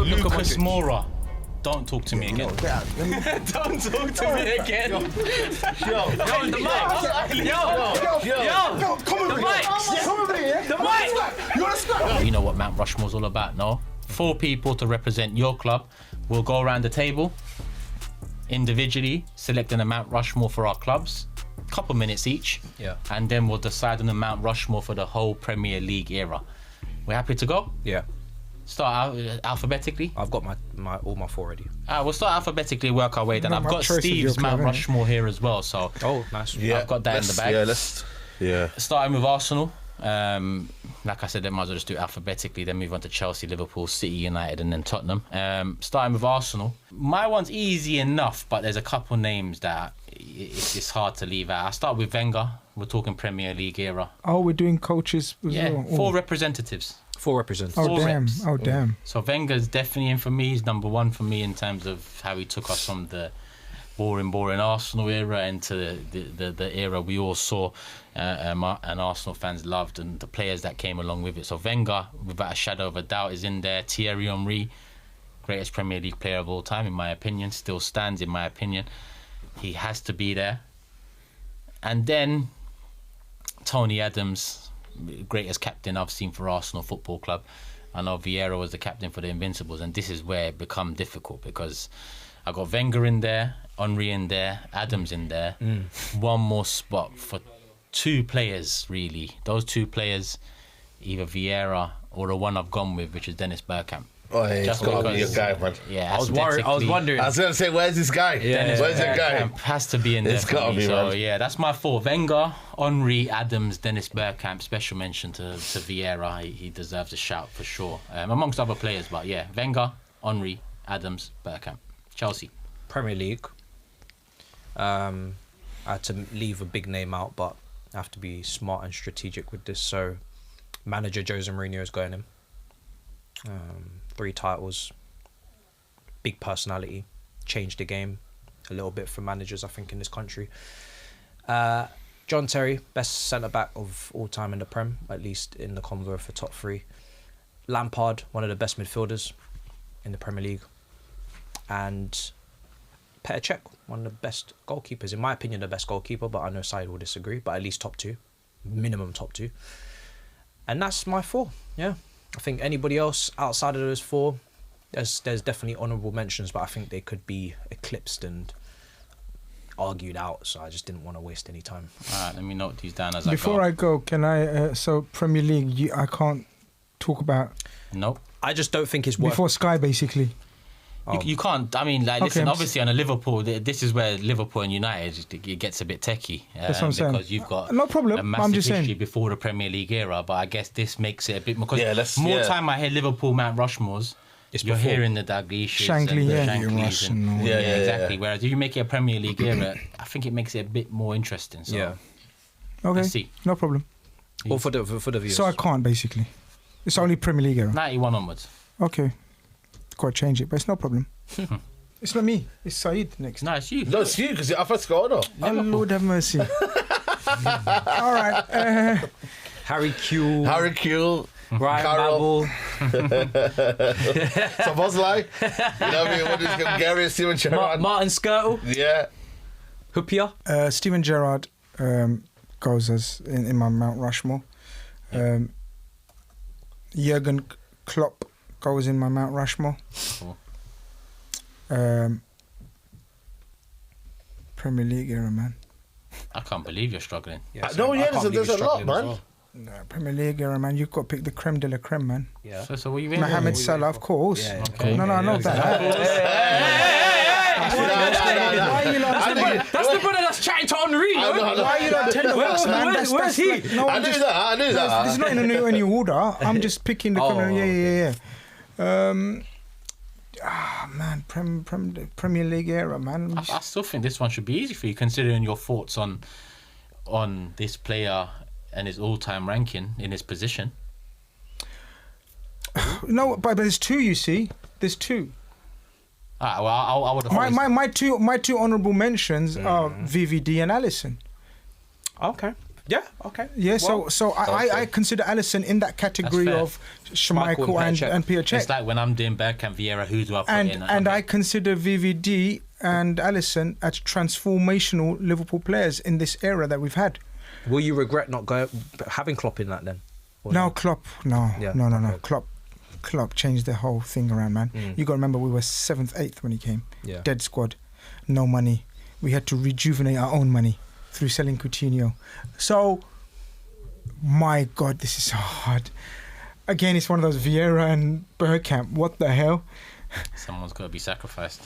Lucas Moura. Don't talk to me again. Get out. Don't talk to me again. Yo, the mic. Yo, come over here. Come over here. The mic. You want to start? You know what Mount Rushmore's all about, no? 4 people to represent your club. We'll go around the table individually, selecting a Mount Rushmore for our clubs. Couple minutes each. Yeah. And then we'll decide on the Mount Rushmore for the whole Premier League era. We're happy to go? Yeah. Start alphabetically. I've got my all my 4 already. We'll start alphabetically, work our way down. No, I've my got choice of your Steve's club, Mount innit? Rushmore here as well, so Oh, nice. Yeah, I've got that in the bag. Starting with Arsenal. Like I said, they might as well just do it alphabetically, then move on to Chelsea, Liverpool, City, United, and then Tottenham. Starting with Arsenal. My one's easy enough, but there's a couple names that it's hard to leave out. I'll start with Wenger. We're talking Premier League era. Oh, we're doing coaches as Yeah, well. 4 representatives. 4 representatives. Oh, four damn. reps. Oh, damn. So Wenger's definitely in for me. He's number 1 for me in terms of how he took us from the boring Arsenal era into the era we all saw and Arsenal fans loved, and the players that came along with it. So Wenger, without a shadow of a doubt, is in there. Thierry Henry, greatest Premier League player of all time, in my opinion, still stands in my opinion. He has to be there. And then Tony Adams, greatest captain I've seen for Arsenal Football Club. I know Vieira was the captain for the Invincibles, and this is where it become difficult because I got Wenger in there, Henry in there, Adams in there. One more spot for 2 players, really. Those 2 players, either Vieira or the one I've gone with, which is Dennis Bergkamp. Oh, yeah, it's got to be your guy, man. Yeah, I was wondering. I was going to say, where's this guy? Yeah. Where's that guy? Bergkamp has to be in there. It's for gotta me. be, So man. yeah, that's my 4: Wenger, Henry, Adams, Dennis Bergkamp. Special mention to Vieira. He deserves a shout for sure, amongst other players. But yeah, Wenger, Henry, Adams, Bergkamp. Chelsea. Premier League. I had to leave a big name out, but I have to be smart and strategic with this. So, manager Jose Mourinho is going in. 3 titles. Big personality. Changed the game a little bit for managers, I think, in this country. John Terry, best centre-back of all time in the Prem, at least in the convo for top 3. Lampard, one of the best midfielders in the Premier League. And Petr Cech, one of the best goalkeepers. In my opinion, the best goalkeeper, but I know SAEED will disagree, but at least top 2. Minimum top 2. And that's my 4, yeah. I think anybody else outside of those 4, there's definitely honourable mentions, but I think they could be eclipsed and argued out, so I just didn't want to waste any time. All right, let me note these down as Before I I go, can I... so, Premier League, I can't talk about... Nope. I just don't think it's worth... Before Sky, basically. You can't. I mean, like, Okay, listen. Obviously, on a Liverpool, this is where Liverpool and United it gets a bit techie. That's what I'm saying. Because you've got No problem. a massive I'm just history saying. before the Premier League era. But I guess this makes it a bit more. Yeah, Because more time I hear Liverpool Mount Rushmores, It's you're before. hearing the Dalglishes Shankly, and the yeah. Shanklys and, Yeah, exactly. Whereas if you make it a Premier League era, I think it makes it a bit more interesting. So Yeah. Okay, let's see. no problem. Or for the viewers. So I can't, basically. It's only Premier League era. 91 onwards. Okay. Got to change it, but it's no problem. It's not me. It's SAEED next. No, it's you. No, it's you, because I first got on. Oh, Lord have mercy. All right. Harry Q. Harry Kuehl. Ryan Carroll. Babel. So Bosley. You know what I mean? What is Gary, Steven Gerrard? Martin Skirtle. Yeah. Hupia. Steven Gerrard goes as in my Mount Rushmore. Jurgen Klopp goes in my Mount Rushmore. Cool. Premier League era, man. I can't believe you're struggling. Yeah, No, I yeah, can't believe there's he's a lot, struggling as man. well. No, Premier League era, man. You've got to pick the creme de la creme, man. Yeah. So what are you in? Mohamed Salah, of course. Yeah, Okay. No, I know that. That's the brother that's chatting to Henri. I know. Why are you not telling us, man? Where's he? No, I knew that. This is not in any order. I'm just picking the criminal. Yeah. Man, Premier League era, man. I still think this one should be easy for you, considering your thoughts on this player and his all-time ranking in his position. No, but there's 2. You see, there's 2. Ah, well, I would have. My two honourable mentions are VVD and Alisson. Okay. Yeah. Okay. Yeah, Well, so I consider Alisson in that category fair. of Schmeichel and Petr Cech. It's like when I'm doing Bergkamp, Vieira, who do I put in? And I consider VVD and Alisson as transformational Liverpool players in this era that we've had. will you regret not having Klopp in that then? Or No, not? Klopp, no. Okay. Klopp changed the whole thing around, man. You got to remember we were 7th, 8th when he came. Yeah. Dead squad, no money. We had to rejuvenate our own money through selling Coutinho. So, my God, this is so hard. Again, it's one of those Vieira and Bergkamp. What the hell? Someone's got to be sacrificed.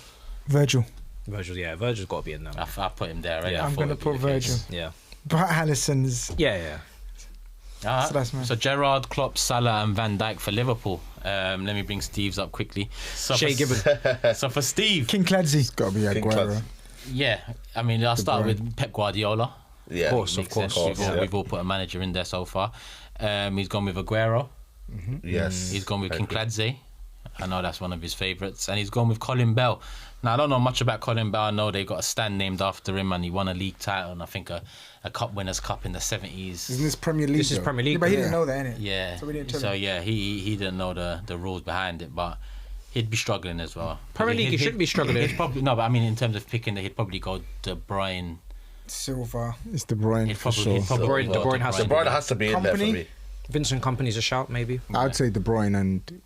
Virgil. Virgil's got to be in there. I put him there already. Yeah. I I'm thought going to it'd be put the case. Virgil. Yeah. But Alisson's... Yeah. Alright. So that's mine. So Gerrard, Klopp, Salah, and Van Dijk for Liverpool. Let me bring Steve's up quickly. So Shay Gibbon. So for Steve, King Clancy. It's got to be Aguero. yeah, I mean, I'll start with Pep Guardiola. Yeah, Of course. Makes sense. We've all put a manager in there so far. He's gone with Aguero. Yes. He's gone with Kinkladze. I know that's one of his favourites. And he's gone with Colin Bell. Now, I don't know much about Colin Bell. I know they got a stand named after him and he won a league title and I think a Cup Winners' Cup in the 70s. Isn't this Premier League? This is though? Premier Yeah, League. but he didn't know that, innit? Yeah. So we didn't tell So him. yeah, he didn't know the rules behind it, but he'd be struggling as well. Premier League, he shouldn't be struggling. He'd probably no, but I mean in terms of picking, he'd probably go De Bruyne. Silva. It's De Bruyne He'd for probably, sure. he'd probably De go Bruyne has to De Bruyne has to be in there for Company? me. Vincent Kompany's a shout, maybe. I'd say De Bruyne and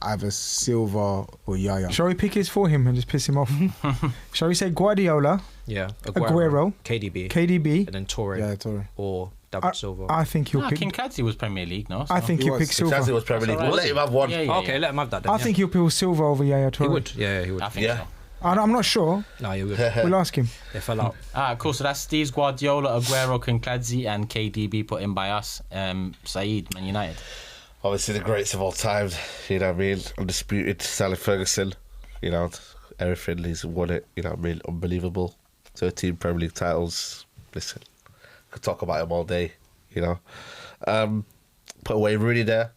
either Silva or Yaya. Shall we pick his for him and just piss him off? Shall we say Guardiola, Yeah. Aguero, KDB. KDB? And then Torre. Yeah, Torre. Or David Silva. I think he'll No, pick. Kinkladze was Premier League, no? I so- think He he'll was. pick Silva. Chelsea was Premier League. That's all We'll right. let him have one. Yeah, yeah, Okay, let him have that then. I think he'll pick Silva over Yaya he Toure. would. Yeah, he would. I think Yeah. so. I'm not sure. No, he would. We'll ask him. They fell out. Alright, cool. So that's Steve's Guardiola, Aguero, Kinkladze, and KDB put in by us. SAEED, Man United. Obviously the greats of all time, you know what I mean? Undisputed Alex Ferguson, you know, everything, he's won it, you know what I mean? Unbelievable. 13 Premier League titles. Listen, could talk about him all day, you know. Put away Rooney there,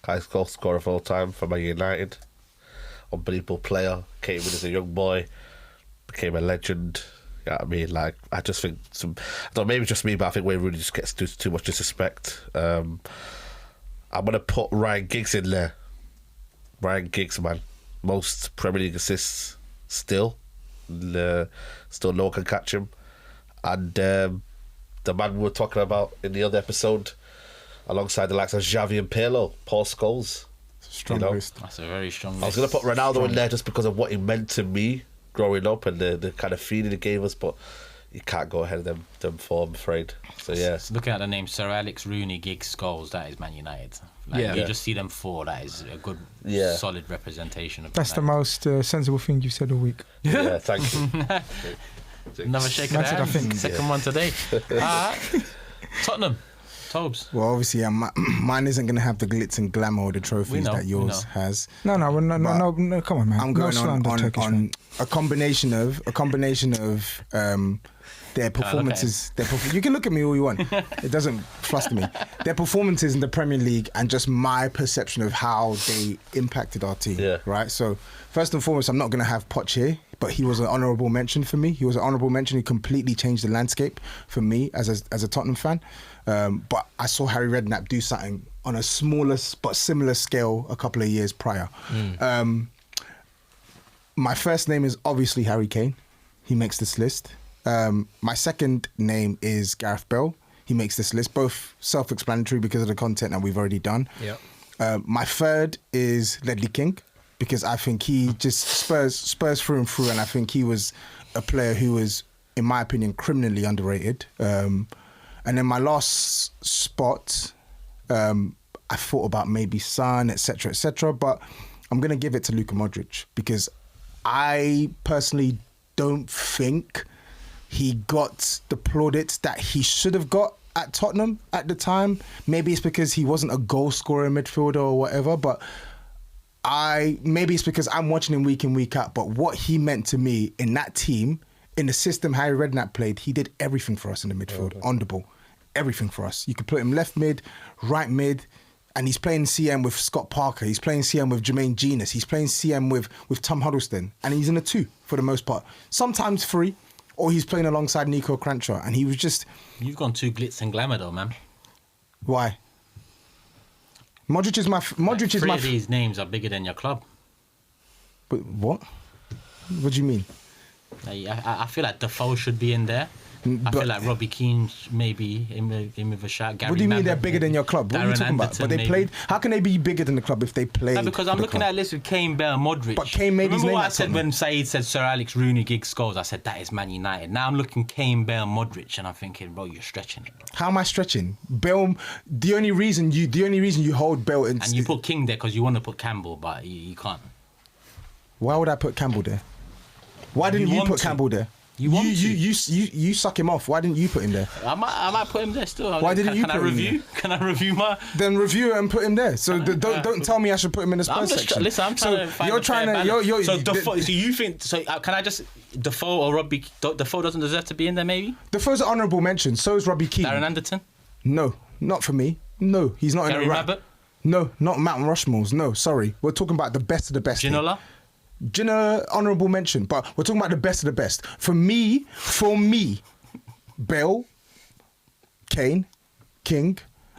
highest goal scorer of all time for Man United. Unbelievable player, came in as a young boy, became a legend. You know what I mean? Like, I just think I don't know, maybe just me, but I think Wayne Rooney just gets too much disrespect. I'm going to put Ryan Giggs in there. Ryan Giggs, man. Most Premier League assists still. Still no one can catch him. And the man we were talking about in the other episode, alongside the likes of Xavi and Pirlo, Paul Scholes. Strong You know? list. That's a very strong I was going to put Ronaldo in there just because of what he meant to me growing up and the kind of feeling he gave us, but you can't go ahead of them four, I'm afraid. So, yeah. So looking at the name Sir Alex, Rooney, Giggs, Scholes, that is Man United. Like, Yeah. You Yeah. just see them four, that is a good, Yeah. solid representation of That's the United. most sensible thing you've said all week. Yeah, thank you. Another shake of the That's it, I hand. think. Second one today. Tottenham. Tobes. Well, obviously, yeah, mine isn't going to have the glitz and glamour or the trophies know, that we yours know. has. No, come on, man. I'm no going slander, Turkish man. on a combination of their performances. You can look at me all you want. It doesn't fluster me. Their performances in the Premier League and just my perception of how they impacted our team. Yeah. Right. So first and foremost, I'm not going to have Poch here, but he was an honourable mention for me. He was an honourable mention. He completely changed the landscape for me as a Tottenham fan. But I saw Harry Redknapp do something on a smaller but similar scale a couple of years prior. My first name is obviously Harry Kane. He makes this list. My second name is Gareth Bale. He makes this list, both self-explanatory because of the content that we've already done. Yeah. My third is Ledley King because I think he just Spurs through and through, and I think he was a player who was, in my opinion, criminally underrated. And then my last spot, I thought about maybe Son, etc., but I'm going to give it to Luka Modric because I personally don't think he got the plaudits that he should have got at Tottenham at the time. Maybe it's because he wasn't a goal scorer midfielder or whatever, but maybe it's because I'm watching him week in, week out. But what he meant to me in that team, in the system Harry Redknapp played, he did everything for us in the midfield, on the ball. Everything for us. You could put him left mid, right mid, and he's playing CM with Scott Parker. He's playing CM with Jermaine Genius. He's playing CM with Tom Huddleston. And he's in a 2 for the most part. Sometimes 3, or he's playing alongside Nico Crancher, and he was just You've gone too glitz and glamour though, man. why? Modric is my Three of these names are bigger than your club. But what? What do you mean? I feel like Defoe should be in there. I feel like Robbie Keane maybe in with a shot. Gary What do you mean Mabbott, they're bigger than your club? What are you Darren talking about? Anderton, But they maybe. played. How can they be bigger than the club if they played? No, because I'm looking at a list with Kane, Bale, Modric. But Kane made his Remember name what I at said Tottenham. when SAEED said Sir Alex Rooney, Giggs, Scholes? I said that is Man United. Now I'm looking Kane, Bale, Modric, and I'm thinking, bro, you're stretching it. Bro. How am I stretching? Bale. The only reason you hold Bale in. And you put King there because you want to put Campbell, but you can't. Why would I put Campbell there? Why didn't you want put to. Campbell there? You want to. You suck him off. Why didn't you put him there? I might put him there still. Why didn't you Can I put him review? Can I review my? Then review it and put him there. So don't tell me I should put him in the I'm Spurs just section. listen. I'm trying to find you're a fair trying to. balance. You're, so Defoe. So you think? So can I just Defoe or Robbie? Defoe doesn't deserve to be in there, maybe. Defoe's an honourable mention. So is Robbie Keane. Darren Anderton, No, not for me. No, he's not Gary in the right. Mabbott, No, not Mount Rushmores. No, sorry. We're talking about the best of the best. here. Ginola. Gina, honourable mention, but we're talking about the best of the best. For me, Bale, Kane, King,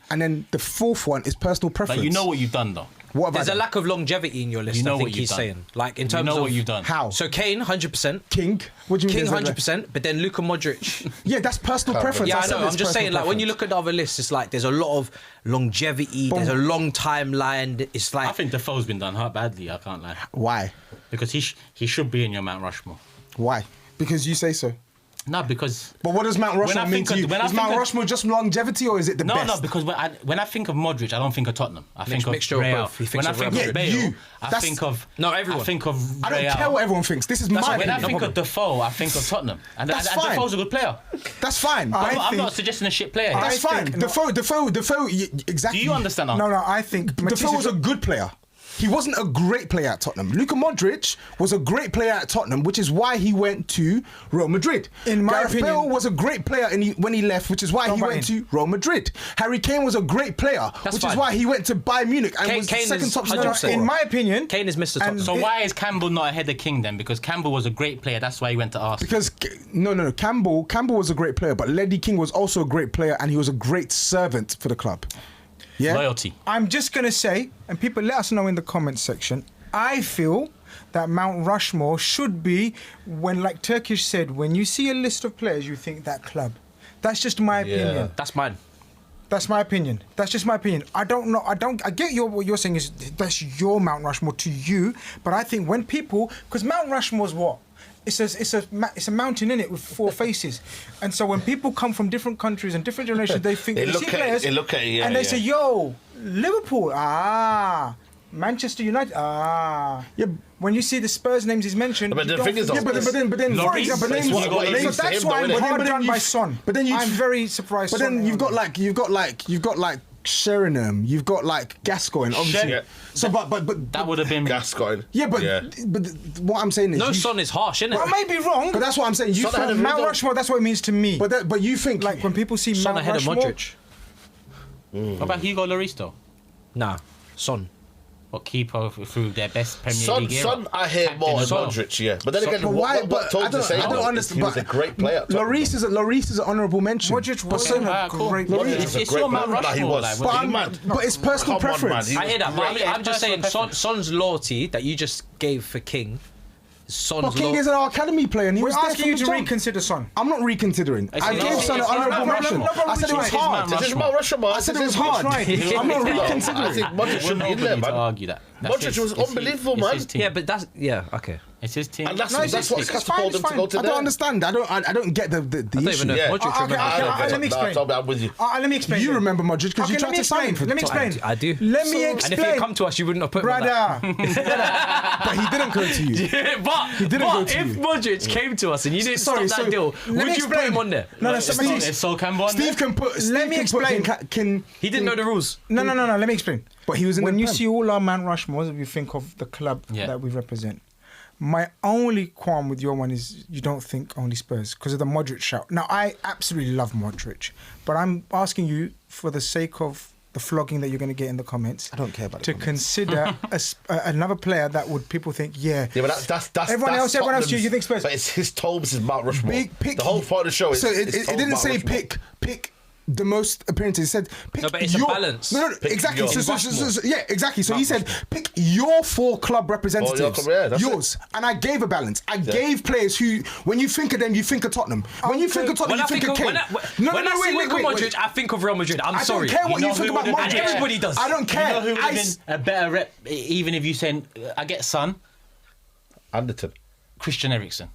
and then the fourth one is personal preference. But you know what you've done though. What have There's I a done? lack of longevity in your list. You know I think what he's you've done. saying, like in You terms know of what you've done. How? So Kane, 100%. King? What do you mean? King, there's a- 100%. But then Luka Modric. Yeah, that's personal preference. Yeah, I said know. it's I'm just personal saying, like when you preference. look at the other lists, it's like there's a lot of longevity. But- There's a long timeline. It's like I think Defoe's been done hurt badly. I can't lie, Why? because he should be in your Mount Rushmore. Why? Because you say so. No, because But what does Mount When Rushmore I mean think to of- you? when I Is think Mount of- Rushmore just longevity or is it the no, best? because when I think of Modric, I don't think of Tottenham. I think of mixture of Real. both. He When thinks I of think Real of Madrid. Bale, You. I That's- think of Not everyone. I think of I don't Real. care what everyone thinks. This is my When I opinion. think of Defoe, I think of Tottenham, and That's fine. Defoe's a good player. That's fine. I But I'm think- not suggesting a shit player. that's fine. think- Defoe, exactly. Do you understand? No, I think Defoe was a good player. He wasn't a great player at Tottenham. Luka Modric was a great player at Tottenham, which is why he went to Real Madrid. In my Gareth opinion- Bale was a great player when he left, which is why Don't he buy went in. to Real Madrid. Harry Kane was a great player, That's which is fine. why he went to Bayern Munich and Kane- was Kane second is top 100%. scorer. in my opinion, Kane is Mr. And Tottenham. So it- why is Campbell not ahead of King then? Because Campbell was a great player. That's why he went to Arsenal. Because no, Campbell was a great player, but Ledley King was also a great player, and he was a great servant for the club. Yeah, Loyalty. I'm just gonna say, and people let us know in the comments section. I feel that Mount Rushmore should be when, like Turkish said, when you see a list of players, you think that club. That's just my opinion. That's mine. That's my opinion. That's just my opinion. I don't know. I get what you're saying is that's your Mount Rushmore to you, but I think when people, because Mount Rushmore's what? It's a mountain in it with four faces, and so when people come from different countries and different generations, they think They they look see at it- players, they look at it, yeah, and they yeah. say, "Yo, Liverpool, Manchester United, Yeah. When you see the Spurs names is mentioned, But you the don't thing is, think- Yeah, but then, Lloris, for example, but names. it's what- what it so is to that's him, why I'm though, innit? hard But then done you've- by Son. but then you've- I'm very surprised. But Son then you've won. got like Sheringham, you've got like Gascoigne, obviously. Yeah. So, but That would have been. Gascoigne. yeah, but what I'm saying is, No you- Son is harsh, isn't it? I may be wrong, But that's what I'm saying. You Son ahead think of Mount Ronaldo. Rushmore. That's what it means to me. but you think like when people see Son Mount ahead of Rushmore, Modric. What about Hugo Lloris though? Nah, Son. What keeper through their best Premier Son, League era? Son, I hear Captain more than as well. Modric, yeah. But then again, But why? what But Told I don't, say I don't though, understand. He was a great player. at Tottenham. Lloris is an honourable mention. Modric But wasn't alright, a cool. great Modric player. is a It's great your Mount player. Nah, he Rushmore, was. like, But, was Big he? man. but it's personal Come on, preference. man. I hear that, but great. I'm just saying Personal Son's loyalty that you just gave for King. Son's But King is an academy player, and he We're was there asking from you the to jump. reconsider Son. I'm not reconsidering. It's I not- gave Son an it's not honourable Mount mention. Rushmore. I said it was It's hard. Mount This is Mount Rushmore. I said it was This is hard. right. I'm not No, reconsidering. I think Modric should be in there, Nobody to man. argue that. That's Modric was it's unbelievable, it's man. his team. Yeah, but that's okay. It's his team. And that's No, it's what fine, catapulted him it's to go fine. to I there. don't understand. I don't get the I don't even issue. know Yeah. if Modric Okay, remembers okay, that. okay. Let me explain. I'm with you. Let me explain. You then. remember Modric because you Okay, tried let me to sign him explain. for Let me Tottenham. explain. I do. Let me And explain. if he had come to us, you wouldn't have put him on that. Brother. But he didn't go to you. but go to if you. Modric came to us and you didn't Sorry, stop that so deal, let me would you put explain. him on there? No, It's Steve- not- it's Sol Campbell on Steve there? can put. Steve Let me can put- explain. Can He didn't know the rules. No. Let me explain. But he was in when the you Prem. see all our Mount Rushmores, you think of the club Yeah. that we represent. My only qualm with your one is you don't think only Spurs because of the Modric shout. Now I absolutely love Modric, but I'm asking you for the sake of the flogging that you're going to get in the comments. I don't care about to the comments. consider another player that would people think, Yeah, but that's everyone else, Tottenham's- you think Spurs. But it's his TOBS is Mount Rushmore. Pick, the whole part of the show is. So is it Tottenham didn't Mount say Rushmore. pick the most appearances. It said pick No, but it's a your, balance. No, exactly. your- So, yeah, exactly. So he said pick your 4 club representatives, that's yours, and I gave a balance. I gave players who, when you think of them, you think of Tottenham. When you think of Tottenham, you think of Kane. When I say Luka Modric, I think of Real Madrid. I'm sorry. I don't care what You you know think who about would've been- Modric. Everybody does. I don't You care. know who would have been a better rep, even if you saying, I get Son, Anderton. Christian Eriksen.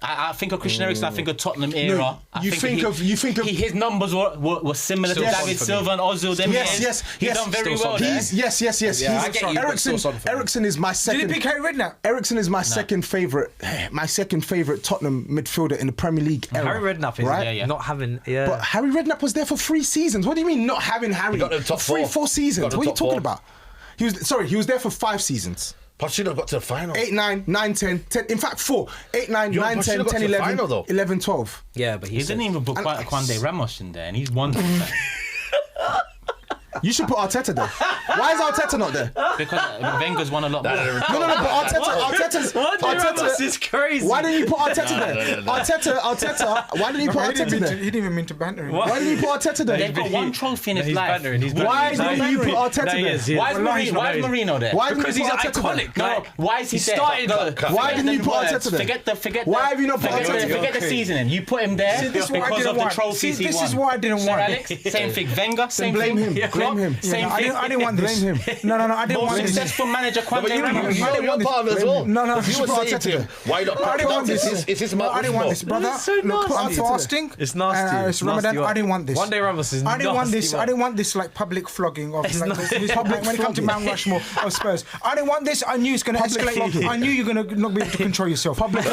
I think of Christian Eriksen. I think of Tottenham era. I you think of his numbers were similar to Still Son David for me. Silva and Ozil. Them Yes, years. yes, He's yes. done very Still well Son. there. Yes. Yeah, I get you, but still Son for me. Eriksen is my Did second. he pick Harry Redknapp? Eriksen is my second favourite Tottenham midfielder in the Premier League era. Harry Redknapp is right? not having. Yeah. But Harry Redknapp was there for 3 seasons. What do you mean not having Harry? got the top For 3, 4 4. seasons. Got the What are you top talking 4. about? He was there for 5 seasons. Pochettino got to the final. 8, 9, 9, 10, 10. In fact, 4. 8, 9, Yo, 9, Pochettino 10, got 10, to the 11, final, though. 11, 12. Yeah, but He didn't even put Kwande Ramos in there, and he's won. You should put Arteta there. Why is Arteta not there? Because Wenger's won a lot more. No, but Arteta's is crazy. Why didn't you put Arteta there? Arteta. Why didn't you put Arteta there? He didn't even mean to banter him. Why didn't you put Arteta there? They've got one trophy in his life. Why didn't you put Arteta there? Why is Marino there? Why didn't Because you he's put Arteta iconic. there? No, why is he there? started- Why didn't you put Arteta there? Forget Why have you not put Arteta there? Forget the seasoning. You put him there This is what I because didn't of the want. trophies he won. This is what I didn't Sir want. Alex, same thing. Wenger, same blame thing. him. Klopp, Blame him. Same I thing. didn't want this. Blame him. No, I didn't Most want this. successful manager, But Kwande you Ramos. you're part of it as well. No, If you you were put saying Arteta to him, why not I didn't want this. It's his No, Mount I didn't want this, Rushmore. brother. so Look, nasty. I'm fasting. It's nasty. It's Ramadan. Nasty I didn't want this. One Day Ramos is I didn't want nasty, this. man. I didn't want this like public flogging of It's like not- this public when it comes to Mount Rushmore of Spurs. I didn't want this. I knew it's going to escalate. flogging. I knew you're going to not be able to control yourself. Public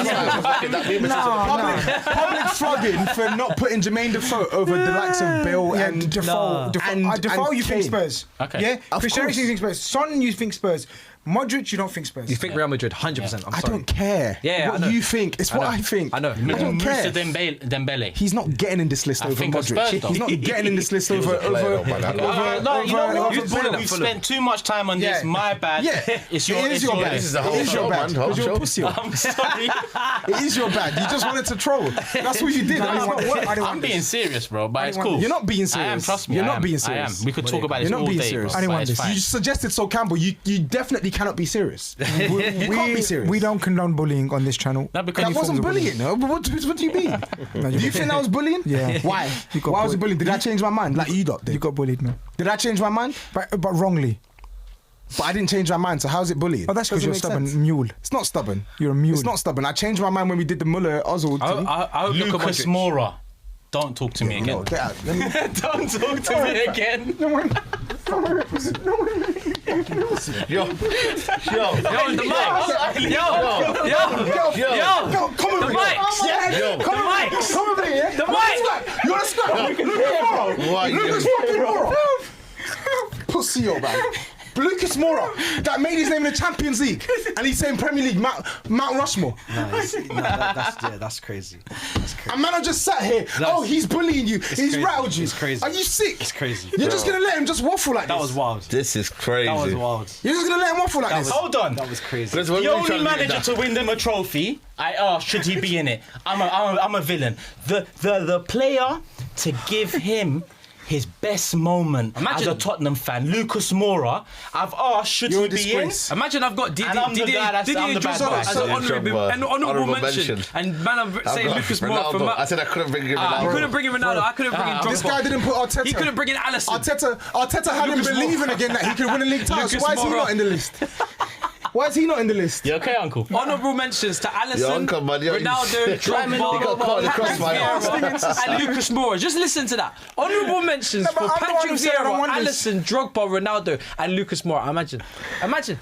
Public flogging for not putting Jermaine Defoe over the likes of Bale Yeah, and Defoe. Defoe, you think Kane. Spurs? Okay. Yeah. Of Christian course. Eriksen, you think Spurs? Son, you think Spurs? Modric, you don't think Spurs? You think Real Madrid? 100%. I'm I sorry. don't care Yeah, I what know. you think. It's I what know. I think. I know. I don't Moussa care. Dembele. He's not getting in this list over think of Modric. Spurs, though. He's not getting in this list was over a player, over. though, man. No, you know what? over Bale. We've spent too much time on this. Yeah. My bad. Yeah, It's your. it is It's your your. bad. This is the whole It is your show, bad. man. Whole Because you're a show. pussy. I'm sorry. It is your bad. You just wanted to troll. That's what you did. I didn't want this. I didn't I'm want being this. serious, bro. But it's didn't want cool. You're not being I am. serious. Trust me. You're I not am. being I am. serious. We could talk about this You're not all being day, serious. bro. I didn't but want it's this. fine. You suggested Sol Campbell. You definitely cannot be serious. You can't be serious. We don't condone bullying on this channel. No, because That you wasn't forms of bullying. No, but what do you mean? No, Do you think that was bullying? Yeah. Why? You got Why was it bullied. bullying? Did I change my mind like you lot did? You got bullied, man. Did I change my mind? But wrongly. But I didn't change my mind. So how's it bullying? Oh, that's because Doesn't you're make stubborn sense. mule. It's not stubborn. You're a mule. It's not stubborn. I changed my mind when we did the Muller Ozil I thing. hope Luka Lucas Modric. Moura. Don't talk to me No, again. get out. Let me- Don't talk to me again. Yo, Yo, the mic. Yo, Come over the here. mics. yo. The mics. Come over here. The mic. You're a star. Why? Lucas fucking Moura. Pussy, yo, man. Lucas Moura, that made his name in the Champions League, and he's saying Premier League Mount Rushmore. That's crazy. And man, I just sat here. Oh, he's bullying you. He's crazy. rattled you. It's crazy. Are you sick? It's crazy. You're just gonna let him just waffle like That this? was wild. This is crazy. That was wild. You're just gonna let him waffle like this? Hold on. That was crazy. Because when The we were only trying to get manager that- to win them a trophy, I asked, should he be in it? I'm a villain. The player to give him his best moment Imagine- as a Tottenham fan, Lucas Moura. I've asked, should You're he a be in? disgrace. Imagine I've got And I'm the guy that's- I'm the bad guy. as an honourable mention. And man, I'm saying Lucas Moura from I said I couldn't bring him I out. couldn't bring in Ronaldo. I couldn't bring in Drogba. This guy didn't put Arteta. He couldn't bring in Alisson. Arteta had him Lucas Moura. believing again that he could win a league title. So Lucas why is he Moura. not in the list? Why is he not in the list? You okay, uncle? Honourable mentions to Alisson, Yo, uncle, man, yo, Ronaldo, you got Drogba, caught in the Patrick crossfire. Vieira, and Lucas Moura. Just listen to that. Honourable mentions No, but for I'm the one Patrick who said I don't Vieira, want this. Alisson, Drogba, Ronaldo, and Lucas Moura. Imagine.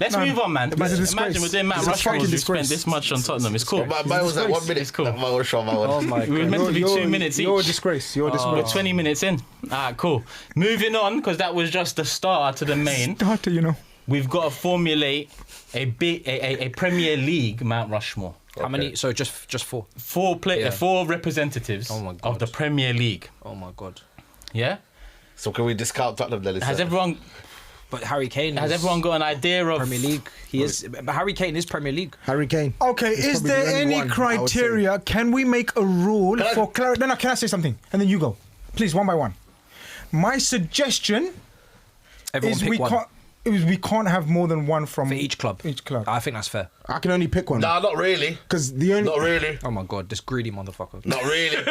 Let's move on, man. It's a disgrace. Imagine we're doing Mount It's a Rushmore. fucking We spent disgrace. this much on Tottenham. It's cool. Mine was like 1 minute. It's cool. Mine was short, mine was. my We were meant to be 2 minutes You're a each. disgrace. You're a We're disgrace. 20 minutes in. Alright, cool. Moving on, because that was just the start to the main. Starter, you know. We've got to formulate a Premier League Mount Rushmore. How many? So just four. Four Yeah. representatives Oh my God. of the Premier League. Oh my god. Yeah. So can we discount Tottenham then? Has everyone But Harry Kane has is everyone got an idea of Premier League. He is, but Harry Kane is Premier League. Harry Kane. Okay, It's is probably there the only any one, I would say. criteria? Can we make a rule Can I- for clarity? No, can I say something? And then you go. Please, one by one. My suggestion Everyone is pick one we can't have more than one from for each club. Each club. I think that's fair. I can only pick one. Nah, not really. Because the only. Not really. Oh my god, this greedy motherfucker. Not really.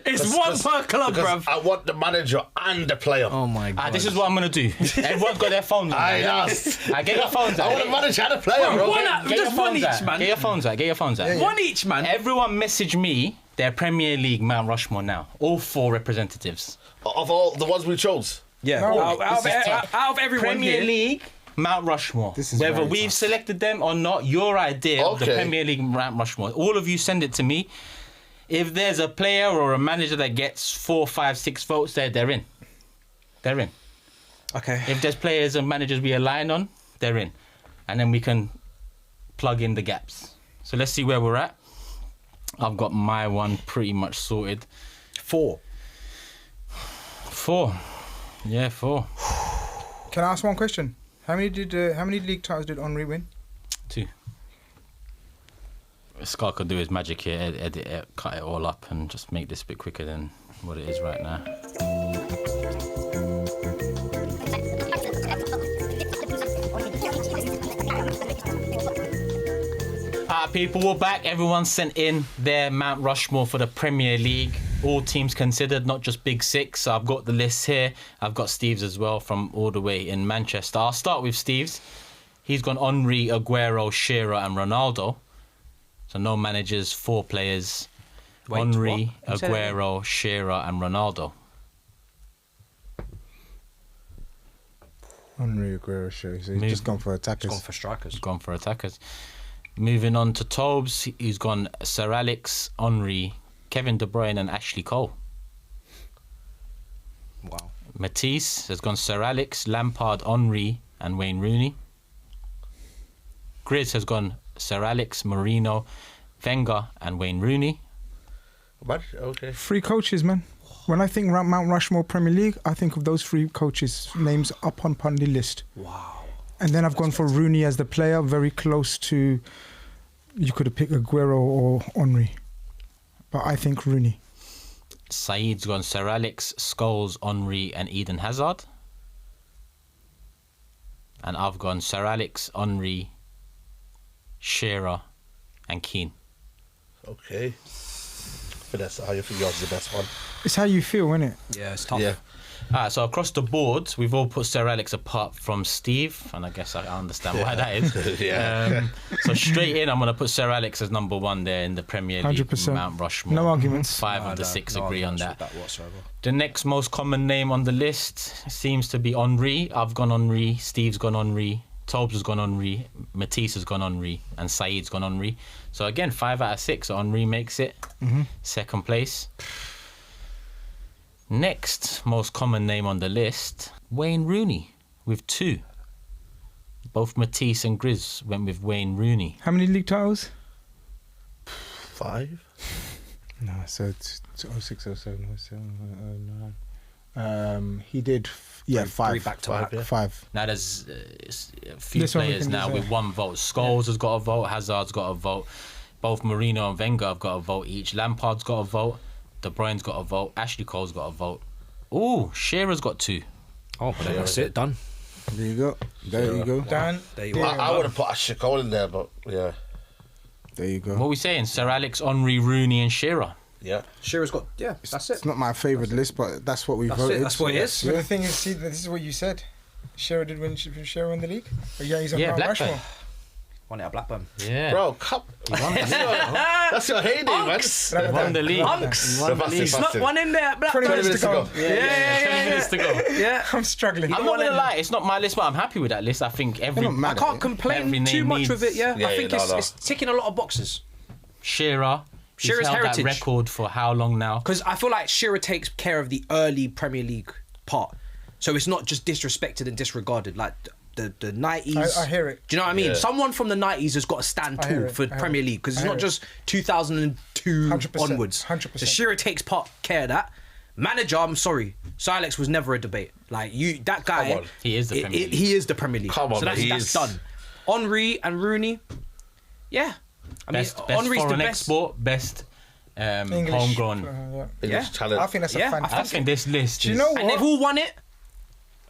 it's one per club, Because bruv. I want the manager and the player. Oh my god. This is what I'm gonna do. Everyone's got their phones. out. I asked. Get your phones out. I want the manager and the player, bro. Get your just one phones each, out. man. Get your phones out. Get your phones out. One each, man. Everyone message me their Premier League Mount Rushmore now. All 4 representatives. Of all the ones we chose. Yeah. No, out of everyone Premier here, League Mount Rushmore. This is Whether very we've tough. selected them or not, your idea of the Okay. Premier League Mount Rushmore. All of you send it to me. If there's a player or a manager that gets 4, 5, 6 votes, they're in. They're in. Okay. If there's players and managers we align on, they're in. And then we can plug in the gaps. So let's see where we're at. I've got my one pretty much sorted. 4. 4. Yeah, 4. Can I ask one question? How many league titles did Henry win? 2. Scott could do his magic here, edit it, cut it all up, and just make this a bit quicker than what it is right now. People, we're back. Everyone sent in their Mount Rushmore for the Premier League. All teams considered, not just Big Six. So I've got the list here. I've got Steve's as well from all the way in Manchester. I'll start with Steve's. He's gone Henry, Aguero, Shearer and Ronaldo. So no managers, 4 players. Wait, Henry, what? Say that again. Aguero, Shearer and Ronaldo. Henry Aguero show. So he's Move. just gone for attackers. Gone for strikers. Gone for attackers. Moving on to Tobes, he's gone Sir Alex, Henry, Kevin De Bruyne and Ashley Cole. Wow. Matisse has gone Sir Alex, Lampard, Henry and Wayne Rooney. GRIZZ has gone Sir Alex, Mourinho, Wenger and Wayne Rooney. Okay. 3 coaches, man. When I think Mount Rushmore Premier League, I think of those 3 coaches' names up on the list. Wow. And then I've gone for Rooney as the player, very close to. You could have picked Aguero or Henry, but I think Rooney. Saeed's gone Sir Alex, Scholes, Henry and Eden Hazard. And I've gone Sir Alex, Henry, Shearer and Keane. Okay. Vanessa, how you think yours is the best one? It's how you feel, isn't it? Yeah, it's tough. Yeah. Alright, so across the board, we've all put Sir Alex apart from Steve, and I guess I understand why that is. Yeah. So straight in, I'm going to put Sir Alex as number 1 there in the Premier League 100%. Mount Rushmore. No arguments. 5 No, of the no, 6 no agree on arguments that. with whatsoever. The next most common name on the list seems to be Henry. I've gone Henry, Steve's gone Henry, Tobes has gone Henry, Matisse has gone Henry, and Saeed's gone Henry. So again, 5 out of 6, so Henry makes it. Second place. Next most common name on the list, Wayne Rooney with 2. Both Matisse and GRIZZ went with Wayne Rooney. How many league titles? 5? No, so it's 06, 07, 09. He did, 5. 3 back to back. 5. Now there's a few This one we players can now decide. with 1 vote. Scholes has got a vote, Hazard's got a vote. Both Mourinho and Wenger have got a vote each. Lampard's got a vote. De Bruyne's got a vote. Ashley Cole's got a vote. Ooh, Shearer's got 2. Oh, but that's it. Done. There you go. There you go. Dan. There you are. I would have put Ashley Cole in there, but yeah. There you go. What are we saying? Sir Alex, Henry, Rooney and Shearer. Yeah. Shearer's got. Yeah, that's it. It's not my favourite list, but that's what we That's voted. it. That's what it is. But the thing is, see, this is what you said. Shearer did win. Shearer win the league. But yeah, he's on Yeah, Mount Blackburn. Rushmore. Won it at Blackburn. Yeah. Bro, come. That's your heyday, man. He won the league. Hunks. He won the league. Fast it. One in there at 20 Blackburn. minutes to go. Yeah, 20 minutes to go. Yeah. I'm struggling. I'm not going to lie, it's not my list, but I'm happy with that list. I think every You're not mad I at can't it. complain Every too name much with it. needs- Yeah, Yeah, I think no. it's ticking a lot of boxes. Shearer. He's Shearer's held heritage. that record for how long now? Because I feel like Shearer takes care of the early Premier League part, so it's not just disrespected and disregarded. Like the 90s. I hear it. Do you know what I mean? Yeah. Someone from the 90s has got to stand I hear tall it. for I hear Premier it. League because I it's hear not it. just 2002 100%, onwards. 100%. So Shearer takes care of that. Manager, I'm sorry, Sir Alex was never a debate. Like that guy, Come on. He is the Premier League. He is the Premier League. Come on, so man, he that's is. done. Henry and Rooney, yeah. I mean, Best Henry's the foreign best. export, best English, homegrown. English Yeah. talent. I think that's a Yeah, fantastic. I think this list Do you is... know And they've what? all won it.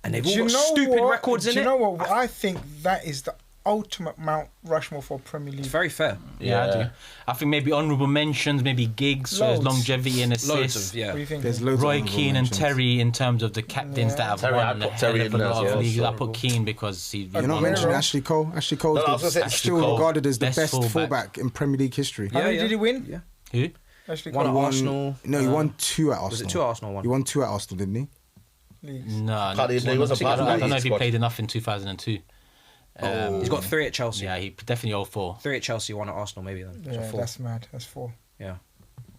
And they've all Do you got know stupid what? records in Do it. you know what? I think that is the ultimate Mount Rushmore for Premier League. It's very fair. Yeah, I Yeah. do. I think maybe honourable mentions, maybe Giggs for his Loads. longevity and Loads assists. of, yeah. What do you think? There's loads Roy of honourable Keane and mentions. Terry in terms of the captains that have Terry, I won a put Terry hell in of a there as lot of well, leagues. so- I put Keane because he You're not Romero. mentioning Ashley Cole. Ashley Cole No, I was gonna say is Ashley still Cole, regarded as the best best fullback. fullback in Premier League history. How many Yeah. did he win? Yeah. Who? Actually, One at He won- Arsenal. No, he won 2 at Arsenal. Was it 2 Arsenal one? He won 2 at Arsenal, didn't he? leagues. No, Can't he wasn't I part of don't the know if he squad. played enough in 2002. He's got 3 at Chelsea. Yeah, he definitely all 4. 3 at Chelsea, 1 at Arsenal, maybe then. So Yeah, 4. that's mad. That's 4. Yeah.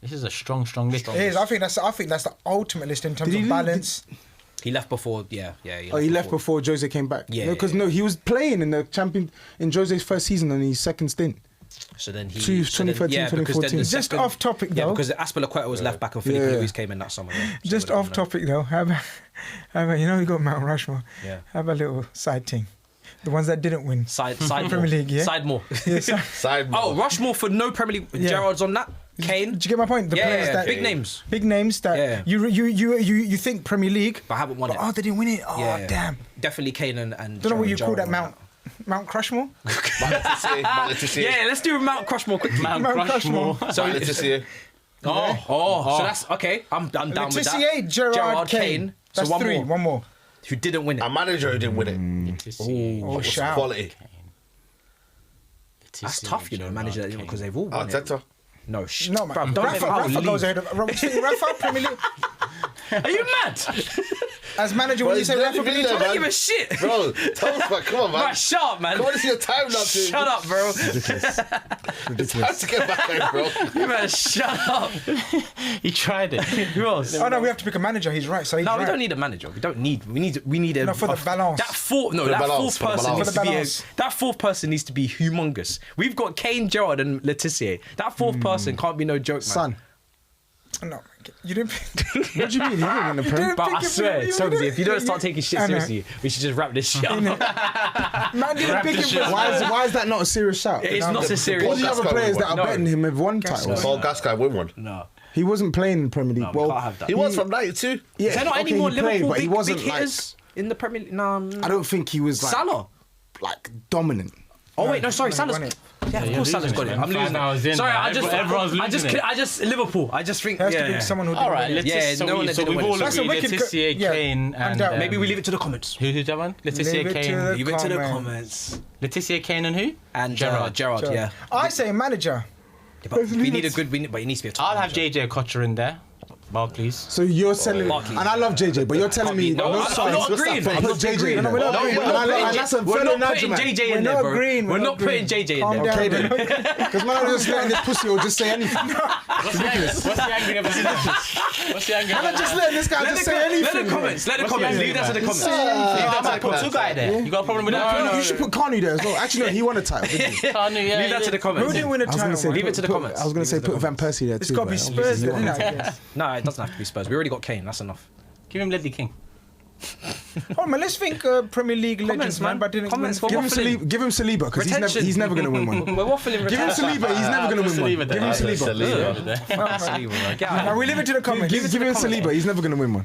This is a strong list. It is. I think that's the ultimate list in terms Did he of leave- balance. He left before. Yeah. Oh, he left before Jose came back. Yeah, No, because yeah, he was playing in the champion in Jose's first season and his second stint. So then he. 2013, yeah, because then the 2014. Just second- off topic Yeah, though. because Aspilicueta was left back and Felipe Yeah. Luis came in that summer. Yeah. So Just we don't off know. topic though. How about you know we got Mount Rushmore. Yeah. Have a little side thing. The ones that didn't win. Side Premier League, yeah? Side more. Yeah, so- Side Oh, Rushmore for no Premier League. Yeah. Gerrard's on that. Kane. Did you get my point? The Yeah, players yeah, that big names. big names that Yeah. you think Premier League, But haven't won but it. oh they didn't win it. Oh Yeah, yeah. damn! Definitely Kane and Don't know what you Gerrard call that on Mount Crushmore. Letitier. Yeah, let's do Mount Crushmore quickly. Mount Mount Rushmore. So, Letitier. so that's okay. I'm down with Letitier, that. Gerrard, Kane. So That's one 3. more. One more. Who didn't win it? A manager who didn't win it. Oh What's shout! quality? That's tough, you know, manager because they've all won it. Arteta. No, No man, bruv, don't let Rafa him goes leave. ahead of Rafa Premier League Are you mad? as manager. When Bro, you say he's Rafa never been believes, there, I don't man. give a shit. Bro, Thomas, man, come on, man. Right, shut up, man. Come on, it's your time now. Shut up, bro. It's time to get back in, bro. You better shut up. He tried it. Who else? oh no, we have to pick a manager. He's right. So he's No, we right. don't need a manager. We need a No, for the balance. That fourth, no, For the that balance, fourth for the person balance. needs For the to be balance. that fourth person needs to be humongous. We've got Kane, Gerrard, and Letitier. That fourth person can't be no joke, man. Son. No, you didn't. What do you mean? He didn't win the You Prem. didn't But pick I him, swear, you Toby, didn't- if you don't start taking shit I know. seriously, we should just wrap this shit up. Man didn't pick him for Why is that not a serious shout? It's not so serious. All the Gascoigne other players won that are one. betting him have won titles. Paul Gascoigne win one. No. He wasn't playing in the Premier League. No, we well, can't have that. He was from 92. yeah, Is there not any okay, more he played, Liverpool but he big wasn't hitters in the Premier League? No. I don't think he was like Salah. dominant. Oh wait, no, sorry, he Salah's. won it. Yeah, of you're course Salah's losing got it, it. man. I'm 5 losing. hours in, Sorry, man. I Everyone's losing it. just Liverpool. I just think. He has Yeah, to pick yeah. someone who. All right, didn't win it. Letitier. Yeah, no one that So didn't we've win all it. That's a agreed wicked Letitier, yeah, Kane, and undoubtedly. Maybe we leave it to the comments. who's that one? Leave Letitier, it to Kane. the Leave it to the comments. comments. Letitier, Kane, and who? And Gerrard. Gerrard, Sure. yeah. I say manager. But we need a good. But it needs to be a top. I'll have manager. JJ Okocha in there. Barclays. So you're telling, Barkley. and I love JJ, but you're telling me No, I'm sides. not agreeing. Put I'm not JJ agreeing. in there. No, we're not No, agreeing. and that's a We're fellow not putting Nigel, man. JJ We're in there, not bro. agreeing. We're not putting JJ in Calm there. down. Okay then, because man, I'm just letting this pussy or just say anything. What's the angry about this? What's the angry I'm just letting this guy just say anything. Let the comments. Let the What's the comments. angry Leave that to the man? comments. I might put two guy there. You got a problem with that? You should put Kanu there as well. Actually, no, he won a title. Didn't he? Kanu, yeah, Leave that to the Who comments. didn't win a I was gonna title? say, man? Leave it to the comments. I was gonna say put Van Persie there too. It's got to be but Spurs, obviously he then, won. isn't it? Yes. No, it doesn't have to be Spurs. We already got Kane. That's enough. Give him Ledley King. Oh man, let's think Premier League legends, man. But didn't Comments win. for Give him Saliba because Retention. he's never gonna win one. We're waffling. Give him Saliba, he's never gonna win one. Give him Saliba. Saliba. Get out. Now we leave it to the comments. Give him Saliba, he's never gonna win one.